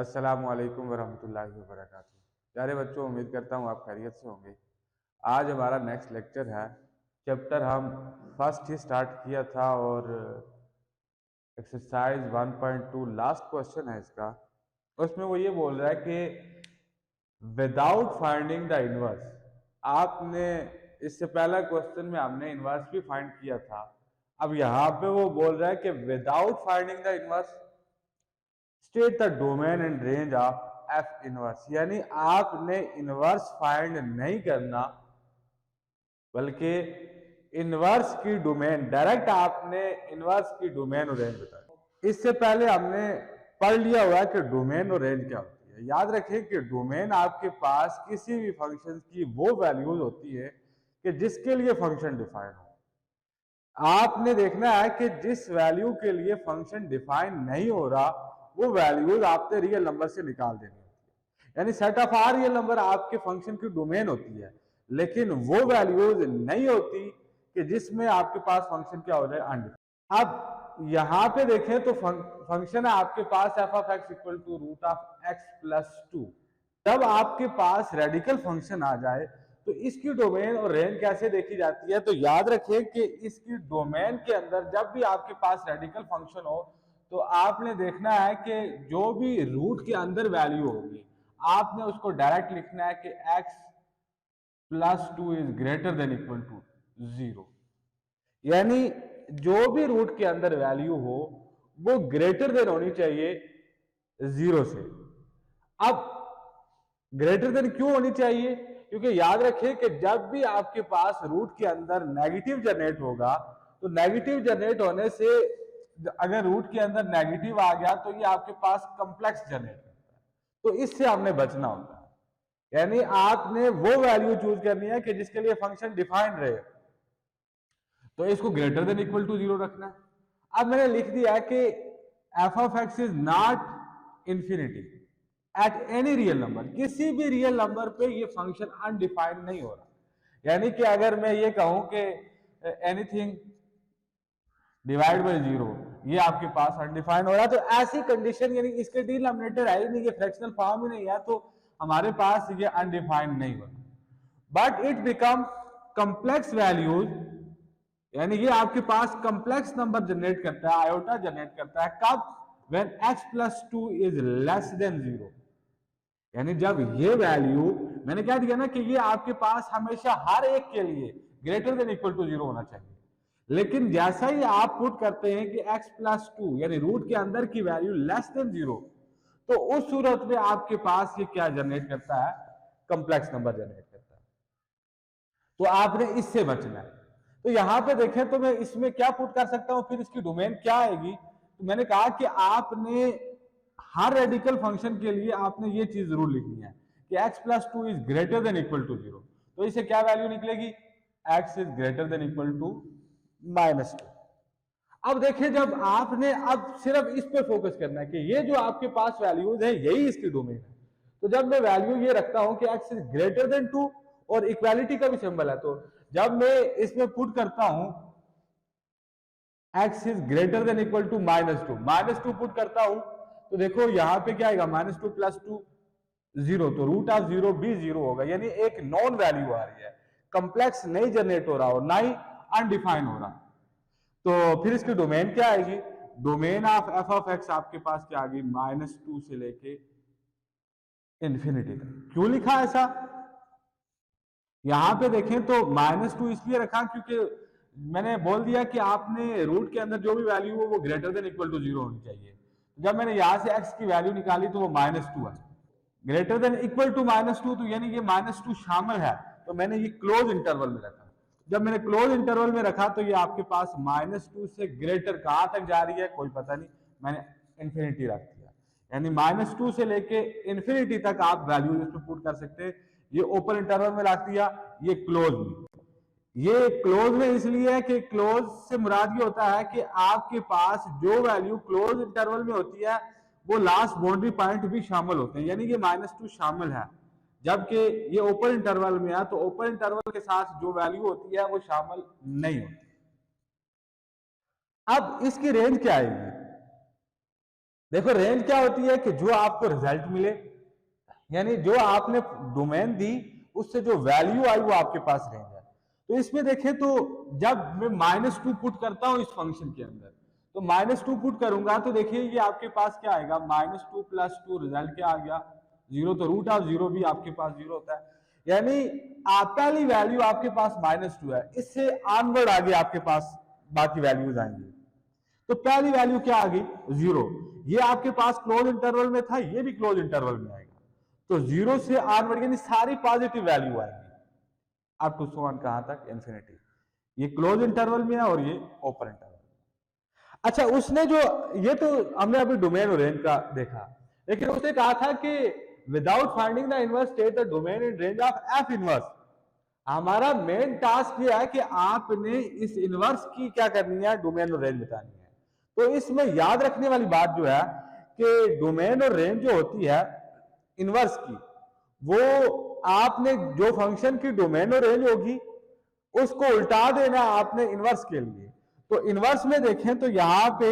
अस्सलामु अलैकुम वरहमतुल्लाहि वबरकातुहू। प्यारे बच्चों, उम्मीद करता हूँ आप खैरियत से होंगे। आज हमारा नेक्स्ट लेक्चर है। चैप्टर हम फर्स्ट ही स्टार्ट किया था और एक्सरसाइज 1.2 लास्ट क्वेश्चन है इसका। उसमें वो ये बोल रहा है कि विदाउट फाइंडिंग द इनवर्स। आपने इससे पहला क्वेश्चन में हमने इनवर्स भी फाइंड किया था। अब यहाँ पे वो बोल रहा है कि without finding the inverse state the domain and range of F inverse. यानी आपने इनवर्स फाइंड नहीं करना, बल्कि इनवर्स की डोमेन, डायरेक्ट आपने इनवर्स की डोमेन और रेंज बताई। इससे पहले हमने पढ़ लिया हुआ है कि डोमेन और रेंज क्या होती है। याद रखें कि डोमेन आपके पास किसी भी फंक्शन की वो वैल्यूज होती है कि जिसके लिए फंक्शन डिफाइन हो। आपने देखना है कि जिस वैल्यू के लिए फंक्शन डिफाइन नहीं हो रहा, वो वैल्यूज आपने रियल नंबर से निकाल देनी होती है। यानी set of are real number आपके फंक्शन की डोमेन होती है, लेकिन वो वैल्यूज नहीं होती कि जिसमें आपके पास फंक्शन क्या हो जाए, अनडिफाइंड। अब यहां पे देखें तो फंक्शन है आपके पास f of x equal to root of x plus 2। जब आपके पास रेडिकल फंक्शन आ जाए तो इसकी डोमेन और रेंज कैसे देखी जाती है। तो याद रखें कि इसकी डोमेन के अंदर जब भी आपके पास रेडिकल फंक्शन हो तो आपने देखना है कि जो भी रूट के अंदर वैल्यू होगी, आपने उसको डायरेक्ट लिखना है कि x प्लस 2 is greater than equal to 0। यानी जो भी रूट के अंदर वैल्यू हो वो ग्रेटर देन होनी चाहिए 0 से। अब ग्रेटर देन क्यों होनी चाहिए? क्योंकि याद रखें कि जब भी आपके पास रूट के अंदर नेगेटिव जनरेट होगा तो नेगेटिव जनरेट होने से, अगर रूट के अंदर नेगेटिव आ गया तो ये आपके पास कॉम्प्लेक्स जनरेट करता है, तो इससे हमने बचना होता है। यानी आपने वो वैल्यू चूज करनी है कि जिसके लिए फंक्शन डिफाइंड रहे, तो इसको ग्रेटर देन इक्वल टू 0 रखना है। अब मैंने लिख दिया है कि F of x is not infinity at any real number. किसी भी रियल नंबर पे ये फंक्शन अनडिफाइंड नहीं हो रहा। यानी कि अगर मैं ये कहूं कि एनीथिंग डिवाइड बाय 0, ये आपके पास अनडिफाइंड हो रहा है, तो ऐसी कंडीशन, यानी इसके डिनोमिनेटर है ही नहीं, ये फ्रैक्शनल फॉर्म ही नहीं है, तो हमारे पास ये अनडिफाइंड नहीं होता। But it become complex values, यानी ये आपके पास कॉम्प्लेक्स नंबर जनरेट करता है, आयोटा जनरेट करता है। कब? व्हेन x प्लस 2 इज लेस देन 0। यानी जब ये वैल्यू, मैंने क्या दिया ना कि ये आपके पास हमेशा हर एक के लिए ग्रेटर देन इक्वल टू 0 होना चाहिए, लेकिन जैसा ही आप पुट करते हैं कि x प्लस 2 यानी रूट के अंदर की वैल्यू लेस देन 0, तो उस सूरत में आपके पास ये क्या जनरेट करता है, कॉम्प्लेक्स नंबर जनरेट करता है। तो आपने इससे बचना है। तो यहां पे देखें तो मैं इसमें क्या पुट कर सकता हूं, फिर इसकी डोमेन क्या आएगी। तो मैंने कहा कि आपने हर रेडिकल फंक्शन के लिए आपने ये चीज जरूर लिखनी है कि x प्लस 2 is greater than equal to 0। तो इसे क्या वैल्यू निकलेगी, x is greater than equal to -2। अब देखिए, जब आपने अब सिर्फ इस पे फोकस करना है कि ये जो आपके पास वैल्यूज है यही इसकी डोमेन है, तो जब मैं वैल्यू ये रखता हूं कि x इज ग्रेटर देन 2, और इक्वालिटी का भी सिंबल है, तो जब मैं इसमें पुट करता हूं x is greater than equal to -2 put करता हूं, तो देखो यहां पे क्या आएगा, -2 प्लस 2 0, तो रूट ऑफ 0 भी 0 होगा। यानी एक नॉन वैल्यू आ रही है, कॉम्प्लेक्स नहीं जनरेट हो रहा और ना ही अनडिफाइन हो रहा। तो फिर इसकी डोमेन क्या आएगी, domain of F of x आपके पास क्या आ गई, -2 से लेके इंफिनिटी तक। क्यों लिखा ऐसा, यहां पे देखें तो -2 इसलिए रखा क्योंकि मैंने बोल दिया कि आपने रूट के अंदर जो भी वैल्यू हो वो ग्रेटर देन इक्वल टू 0 होनी चाहिए। जब मैंने यहां से x की वैल्यू निकाली तो वो -2 है, ग्रेटर देन इक्वल टू -2, तो यानी ये -2 शामिल है, तो मैंने ये क्लोज इंटरवल में रखा। जब मैंने क्लोज इंटरवल में रखा तो ये आपके पास -2 से ग्रेटर कहां तक जा रही है कोई पता नहीं, मैंने इंफिनिटी रख दिया। यानी -2 से लेके इंफिनिटी तक आप वैल्यू इसमें पुट कर सकते हैं। ये ओपन इंटरवल में रख दिया, ये क्लोज में। ये क्लोज में इसलिए है कि क्लोज से मुराद ये होता है कि आपके पास जो वैल्यू क्लोज इंटरवल में होती है वो लास्ट बाउंड्री पॉइंट भी शामिल होते हैं, यानी कि -2 शामिल है। जबकि ये ओपन इंटरवल में है तो ओपन इंटरवल के साथ जो वैल्यू होती है वो शामिल नहीं होती। अब इसकी रेंज क्या आएगी, देखो रेंज क्या होती है कि जो आपको रिजल्ट मिले, यानी जो आपने डोमेन दी उससे जो वैल्यू आई वो आपके पास रेंज है। तो इसमें देखें तो जब मैं -2 पुट करता हूं इस फंक्शन के अंदर, तो -2 पुट करूंगा तो देखिए ये आपके पास क्या आएगा, -2 + 2 रिजल्ट क्या आ गया 0। तो रूट ऑफ 0 भी आपके पास 0 होता है, यानी पहली वैल्यू आपके पास -2 है, इससे ऑनवर्ड आगे आपके पास बाकी वैल्यूज आएंगी। तो पहली वैल्यू क्या आ गई 0, ये आपके पास क्लोज इंटरवल में था, ये भी क्लोज इंटरवल में आएगा। तो 0 से ऑनवर्ड यानी सारी पॉजिटिव वैल्यू आएगी अप टू सो ऑन कहां तक इंफिनिटी। ये क्लोज इंटरवल में है और ये ओपन इंटरवल। अच्छा उसने जो ये तो हमने अभी डोमेन और रेंज का देखा, लेकिन उसने कहा था कि without finding the inverse state the domain in range of F inverse. हमारा मेन टास्क ये है कि आपने इस इनवर्स की क्या करनी है, डोमेन और रेंज बतानी है। तो इसमें याद रखने वाली बात जो है कि डोमेन और रेंज जो होती है इनवर्स की, वो आपने जो फंक्शन की डोमेन और रेंज होगी उसको उल्टा देना आपने इनवर्स के लिए। तो इनवर्स में देखें तो यहां पे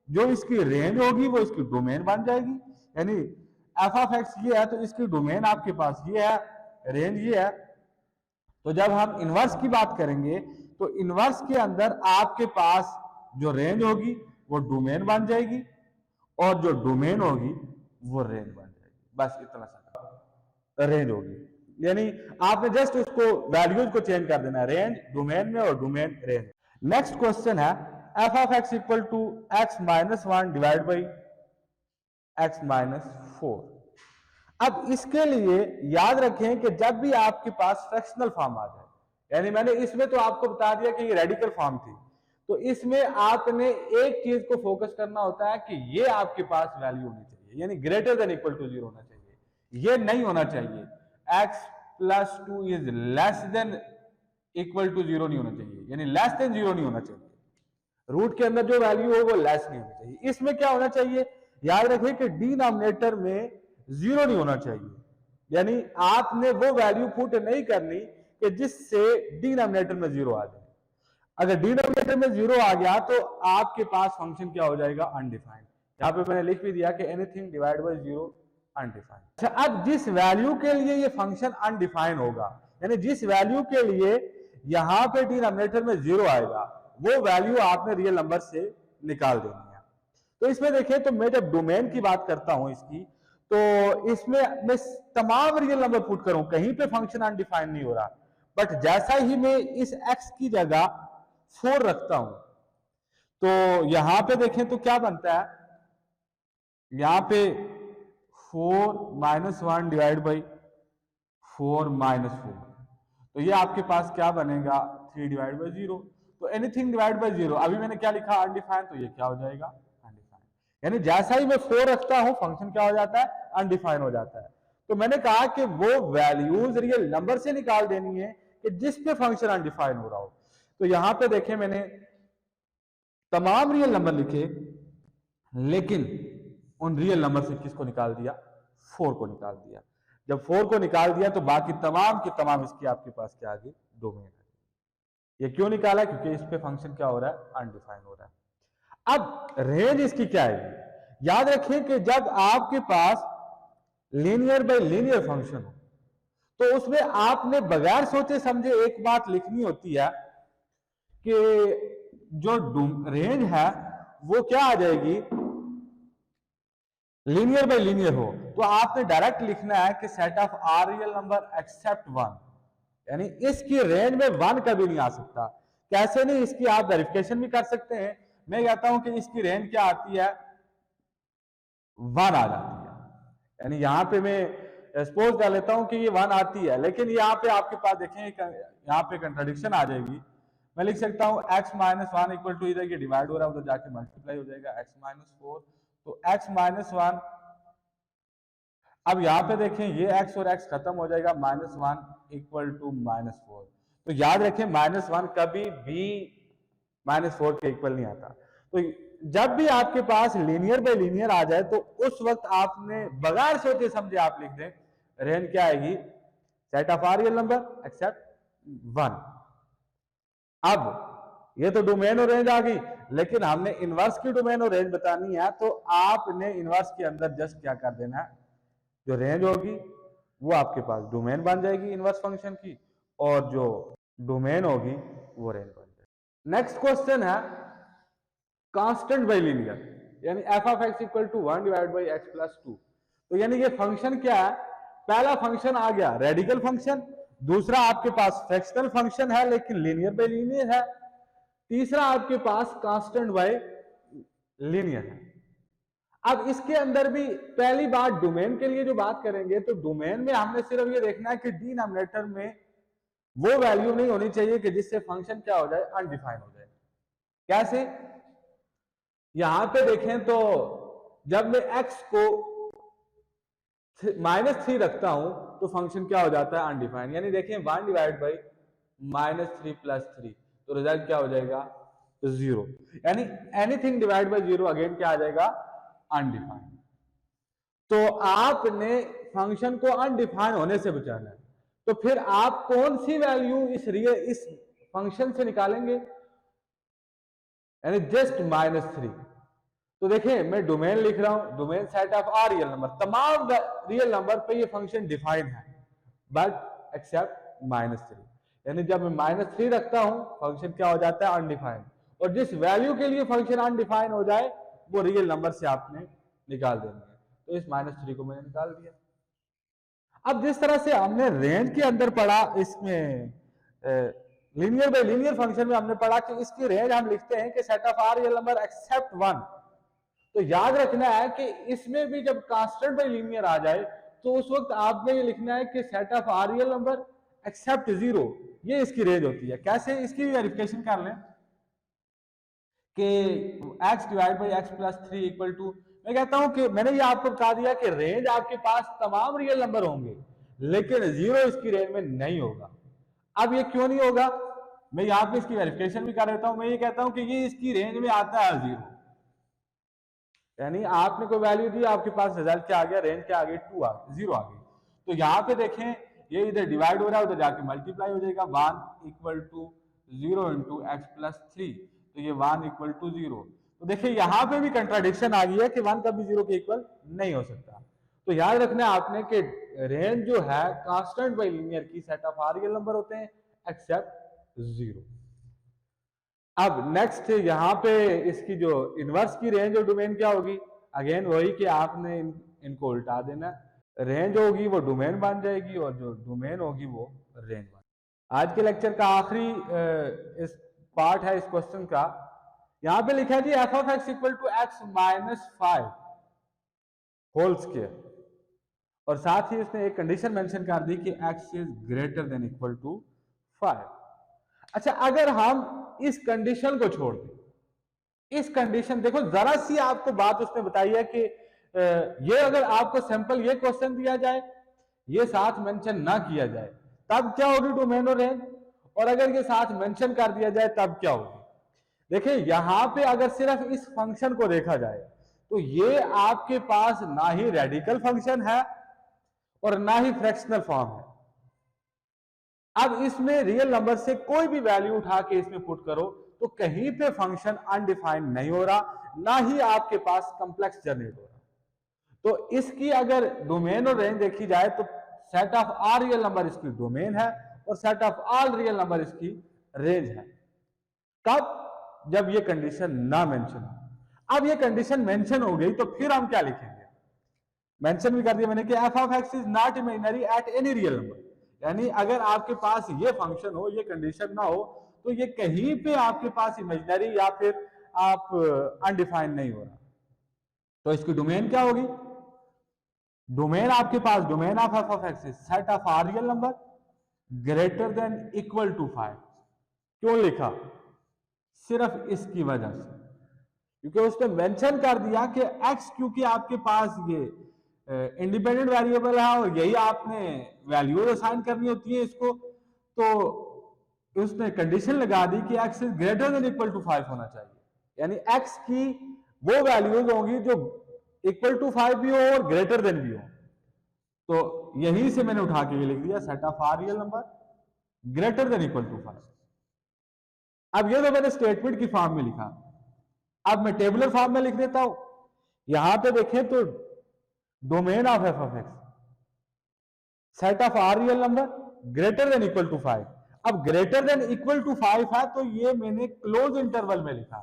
जो इसकी रेंज होगी वो इसकी डोमेन बन जाएगी, यानी f(x) ये है तो इसकी डोमेन आपके पास ये है, रेंज ये है। तो जब हम इनवर्स की बात करेंगे तो इनवर्स के अंदर आपके पास जो रेंज होगी वो डोमेन बन जाएगी और जो डोमेन होगी वो रेंज बन जाएगी, बस इतना सा रेंज होगी। यानी आपने जस्ट उसको वैल्यूज को चेंज कर देना है, रेंज डोमेन में और डोमेन रेंज। नेक्स्ट क्वेश्चन है f(x) = x - 1 divide by x - 4। अब इसके लिए याद रखें कि जब भी आपके पास फ्रैक्शनल फॉर्म आ जाए, यानी मैंने इसमें तो आपको बता दिया कि ये रेडिकल फॉर्म थी, तो इसमें आपने एक चीज को फोकस करना होता है कि ये आपके पास वैल्यू होनी चाहिए, यानी ग्रेटर देन इक्वल टू 0 होना चाहिए। ये नहीं होना चाहिए x + 2 is less than equal to 0 नहीं होना चाहिए, यानी लेस देन 0 नहीं होना चाहिए। रूट के अंदर जो वैल्यू हो वो लेस नहीं होनी चाहिए। इसमें क्या होना चाहिए, याद रखिए कि डिनोमिनेटर में 0 नहीं होना चाहिए, यानी आपने वो वैल्यू पुट नहीं करनी कि जिससे डिनोमिनेटर में 0 आ जाए। अगर डिनोमिनेटर में 0 आ गया तो आपके पास फंक्शन क्या हो जाएगा, अनडिफाइंड। यहां पे मैंने लिख भी दिया कि एनीथिंग डिवाइड बाय 0 अनडिफाइंड। अच्छा अब जिस वैल्यू के लिए ये फंक्शन अनडिफाइंड होगा, यानी जिस वैल्यू के लिए यहां पे डिनोमिनेटर में 0 आएगा, वो वैल्यू आपने रियल नंबर से निकाल देनी है। तो इसमें देखिए तो मैं जब डोमेन की बात करता हूं इसकी, तो इसमें मैं तमाम रियल नंबर पुट करूं, कहीं पे फंक्शन अनडिफाइंड नहीं हो रहा, बट जैसा ही मैं इस x की जगह 4 रखता हूं तो यहां पे देखें तो क्या बनता है, यहां पे 4 - 1 डिवाइड बाई 4 - 4, तो ये आपके पास क्या बनेगा 3 डिवाइड बाई 0। तो एनीथिंग डिवाइड बाई 0, अभी मैंने क्या लिखा अनडिफाइंड, तो ये क्या हो जाएगा अनडिफाइंड। यानी जैसा ही मैं 4 रखता हूं फंक्शन क्या हो जाता है, अनडिफाइंड हो जाता है। तो मैंने कहा कि वो वैल्यूज रियल नंबर से निकाल देनी है कि जिस पे फंक्शन अनडिफाइंड हो रहा हो। तो यहां पे देखें मैंने तमाम रियल नंबर लिखे, लेकिन उन रियल नंबर से किसको निकाल दिया, 4 को निकाल दिया। जब 4 को निकाल दिया तो बाकी तमाम के तमाम इसकी आपके पास क्या आ गई, डोमेन है। ये क्यों निकाला, क्योंकि इस पे फंक्शन क्या हो रहा है, अनडिफाइंड हो रहा है। अब रेंज इसकी क्या है, याद रखिए कि जब आपके पास लीनियर बाय लीनियर फंक्शन हो तो उसमें आपने बगैर सोचे समझे एक बात लिखनी होती है कि जो रेंज है वो क्या आ जाएगी, लीनियर बाय लीनियर हो तो आपने डायरेक्ट लिखना है कि set of are real number except 1, यानी इसकी रेंज में 1 कभी नहीं आ सकता। कैसे नहीं, इसकी आप वेरिफिकेशन भी कर सकते हैं। मैं कहता हूं कि इसकी रेंज क्या आती है, 1 आ जाती है, यानी यहां पे मैं सपोज कर लेता हूं कि ये 1 आती है, लेकिन यहां पे आपके पास देखें यहां पे कंट्राडिक्शन आ जाएगी। मैं लिख सकता हूं x - 1 इक्वल टू, इधर ये डिवाइड हो रहा है उधर जाके मल्टीप्लाई हो जाएगा x - 4, तो x - 1, अब यहां पे देखें ये x और x खत्म हो जाएगा, -1 इक्वल टू -4। तो याद रखें -1 कभी भी -4 के इक्वल नहीं आता। तो जब भी आपके पास लीनियर बाय लीनियर आ जाए तो उस वक्त आपने बगैर सोचे समझे आप लिख दें रेंज क्या आएगी, set of are real number except 1। अब ये तो डोमेन और रेंज आ गई, लेकिन हमने इनवर्स की डोमेन और रेंज बतानी है, तो आपने इनवर्स के अंदर जस्ट क्या कर देना है, जो रेंज होगी वो आपके पास डोमेन बन जाएगी इनवर्स फंक्शन की, और जो डोमेन होगी वो रेंज बन जाएगी। नेक्स्ट क्वेश्चन है कांस्टेंट बाई लीनियर, यानी F of x equal to 1 divide by X plus 2। तो यानी ये फंक्शन क्या है, पहला फंक्शन आ गया रेडिकल फंक्शन, दूसरा आपके पास फ्रैक्शनल फंक्शन है लेकिन लीनियर बाई लीनियर है, तीसरा आपके पास कांस्टेंट बाय लीनियर है। अब इसके अंदर भी पहली बात डोमेन के लिए जो बात करेंगे, तो डोमेन में हमने सिर्फ ये देखना है कि डिनोमिनेटर में वो वैल्यू नहीं होनी चाहिए कि जिससे फंक्शन क्या हो जाए, अनडिफाइन हो जाए। कैसे, यहां पे देखें तो जब मैं x को -3 रखता हूं तो फंक्शन क्या हो जाता है, अनडिफाइन। यानी देखें 1 डिवाइड बाई -3 + 3, तो रिजल्ट क्या हो जाएगा, 0। यानी एनीथिंग डिवाइड बाय 0 अगेन क्या आ जाएगा, अनडिफाइंड। तो आपने फंक्शन को अनडिफाइंड होने से बचाना है, तो फिर आप कौन सी वैल्यू इस फंक्शन से निकालेंगे, यानी जस्ट -3। तो देखिए मैं डोमेन लिख रहा हूं, domain set of are real number, तमाम रियल नंबर पे ये फंक्शन डिफाइन है, बट एक्सेप्ट -3। यानी जब मैं -3 रखता हूं फंक्शन क्या हो जाता है, अनडिफाइंड। और जिस वैल्यू के लिए फंक्शन अनडिफाइंड हो जाए वो रियल नंबर से आपने निकाल देना है। तो इस -3 को मैंने निकाल दिया। अब जिस तरह से हमने रेंज के अंदर पढ़ा, इसमें लीनियर बाय लीनियर फंक्शन में हमने पढ़ा कि इसकी रेंज हम लिखते हैं कि set of are real number except 1। तो याद रखना है कि इसमें भी जब कांस्टेंट बाय लीनियर आ जाए तो उस वक्त आपने ये लिखना है कि set of are real number except 0, ये इसकी रेंज होती है। कैसे, इसकी वेरिफिकेशन कर लें कि x divide by X plus 3 equal to, मैं कहता हूं कि मैंने ये आपको बता दिया कि रेंज आपके पास तमाम रियल नंबर होंगे लेकिन 0 इसकी रेंज में नहीं होगा। अब ये क्यों नहीं होगा, मैं यहां पे इसकी वेरिफिकेशन भी कर देता हूं। मैं ये कहता हूं कि ये इसकी रेंज में आता है 0, यानी आपने कोई वैल्यू दी, आपके पास रिजल्ट क्या आ गया, रेंज क्या आ गई, 0 आ गई। तो यहाँ पे देखें ये इधर डिवाइड हो रहा है, उधर जाके मल्टीप्लाई हो जाएगा, 1 equal to 0 into X plus 3, तो ये 1 इक्वल टू 0। तो देखिए यहाँ पे भी कंट्राडिक्शन आ गई है कि 1 कभी 0 के इक्वल नहीं हो सकता। तो याद रखना है आपने कि रेंज जो है कांस्टेंट बाय लीनियर की set of are real number होते हैं एक्सेप्ट 0। अब नेक्स्ट यहाँ पे इसकी जो इनवर्स की रेंज और डोमेन क्या होगी, अगेन वही कि आपने इनको उल्टा देना, रेंज होगी वो डोमेन बन जाएगी और जो डोमेन होगी वो रेंज बन। आज के लेक्चर का आखिरी इस पार्ट है इस क्वेश्चन का, यहां पे लिखा है g f of x equal to x minus 5 whole square, और साथ ही इसने एक कंडीशन मेंशन कर दी कि x is greater than equal to 5। अच्छा, अगर हम इस कंडीशन को छोड़ दें, इस कंडीशन देखो जरा सी आपको बात उसने बताई है कि ये अगर आपको सैंपल ये क्वेश्चन दिया जाए, ये साथ मेंशन ना किया जाए, तब क्या होगी डोमेन और रेंज, और अगर ये साथ मेंशन कर दिया जाए तब क्या होगी। देखिए यहां पे अगर सिर्फ इस फंक्शन को देखा जाए तो ये आपके पास ना ही रेडिकल फंक्शन है और ना ही फ्रैक्शनल फॉर्म है। अब इसमें रियल नंबर से कोई भी वैल्यू उठा के इसमें पुट करो तो कहीं पे फंक्शन अनडिफाइंड नहीं हो रहा, ना ही आपके पास कॉम्प्लेक्स जनरेट हो रहा। तो इसकी अगर डोमेन और रेंज देखी जाए तो set of are real number इसकी डोमेन है और set of all real number इसकी रेंज है। कब, जब ये कंडीशन ना मेंशन हो। अब ये कंडीशन मेंशन हो गई तो फिर हम क्या लिखेंगे, मेंशन भी कर दिया मैंने कि F of x is not imaginary at any real number, यानी अगर आपके पास ये फंक्शन हो, ये कंडीशन ना हो, तो ये कहीं पे आपके पास इमेजिनरी या फिर आप अनडिफाइंड नहीं हो रहा। तो इसकी डोमेन क्या होगी, डोमेन आपके पास domain of F of x is set of are real number greater than equal to 5। क्यों लिखा, सिर्फ इसकी वजह से, क्योंकि उसने मेंशन कर दिया कि x क्योंकि आपके पास ये इंडिपेंडेंट वेरिएबल है और यही आपने वैल्यू असाइन करनी होती है इसको, तो उसने कंडीशन लगा दी कि x is greater than equal to 5 होना चाहिए, यानी x की वो वैल्यूज होंगी जो इक्वल टू 5 भी हो और ग्रेटर देन भी हो। तो यहीं से मैंने उठा के ये लिख दिया set of are real number greater than equal to 5। अब ये तो मैंने स्टेटमेंट की फॉर्म में लिखा, अब मैं टेबुलर फॉर्म में लिख देता हूं। यहां पे देखें तो domain of F of X set of are real number greater than equal to 5। अब ग्रेटर देन इक्वल टू 5 है तो ये मैंने क्लोज इंटरवल में लिखा।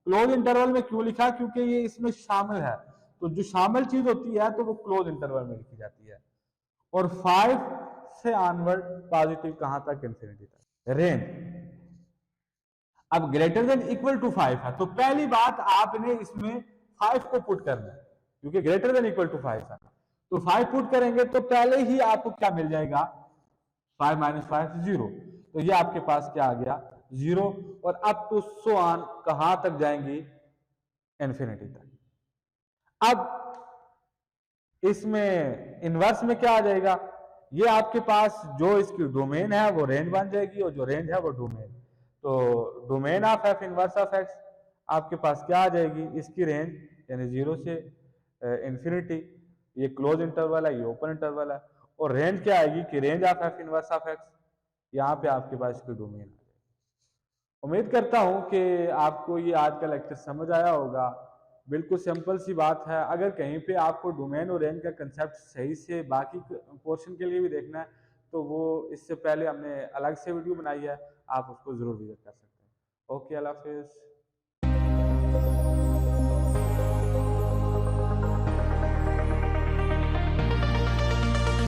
क्लोज इंटरवल में क्यों लिखा? क्योंकि ये इसमें शामिल है, तो जो शामिल चीज होती है तो वो क्लोज इंटरवल में लिखी जाती है। और 5 से ऑनवर्ड पॉजिटिव कहां तक? इंफिनिटी तक। रेंज अब ग्रेटर देन इक्वल टू 5 है तो पहली बात आपने इसमें 5 को पुट करना है, क्योंकि ग्रेटर देन इक्वल टू 5 है। तो 5 पुट करेंगे तो पहले ही आपको क्या मिल जाएगा? 5 माइनस 5 0। तो ये आपके पास क्या आ गया? 0। और अब तो सो ऑन कहां तक जाएंगी? इन्फिनिटी तक। अब इसमें इनवर्स में क्या आ जाएगा? ये आपके पास जो इसकी डोमेन है वो रेंज बन जाएगी, और जो रेंज है वो डोमेन। तो domain of F inverse of x आपके पास क्या आ जाएगी? इसकी रेंज यानी 0 से इन्फिनिटी। ये क्लोज इंटरवल है, ये ओपन इंटरवल है। और रेंज क्या आएगी? कि range of F inverse of x, यहाँ पे आपके पास इसकी डोमेन आ जाएगी। उम्मीद करता हूं कि आपको ये आज का लेक्चर समझ आया होगा। बिल्कुल सिंपल सी बात है। अगर कहीं पे आपको डोमेन और रेंज का कंसेप्ट सही से बाकी पोर्शन के लिए भी देखना है तो वो इससे पहले हमने अलग से वीडियो बनाई है, आप उसको जरूर विजिट कर सकते हैं। ओके, अल्लाह हाफिज़।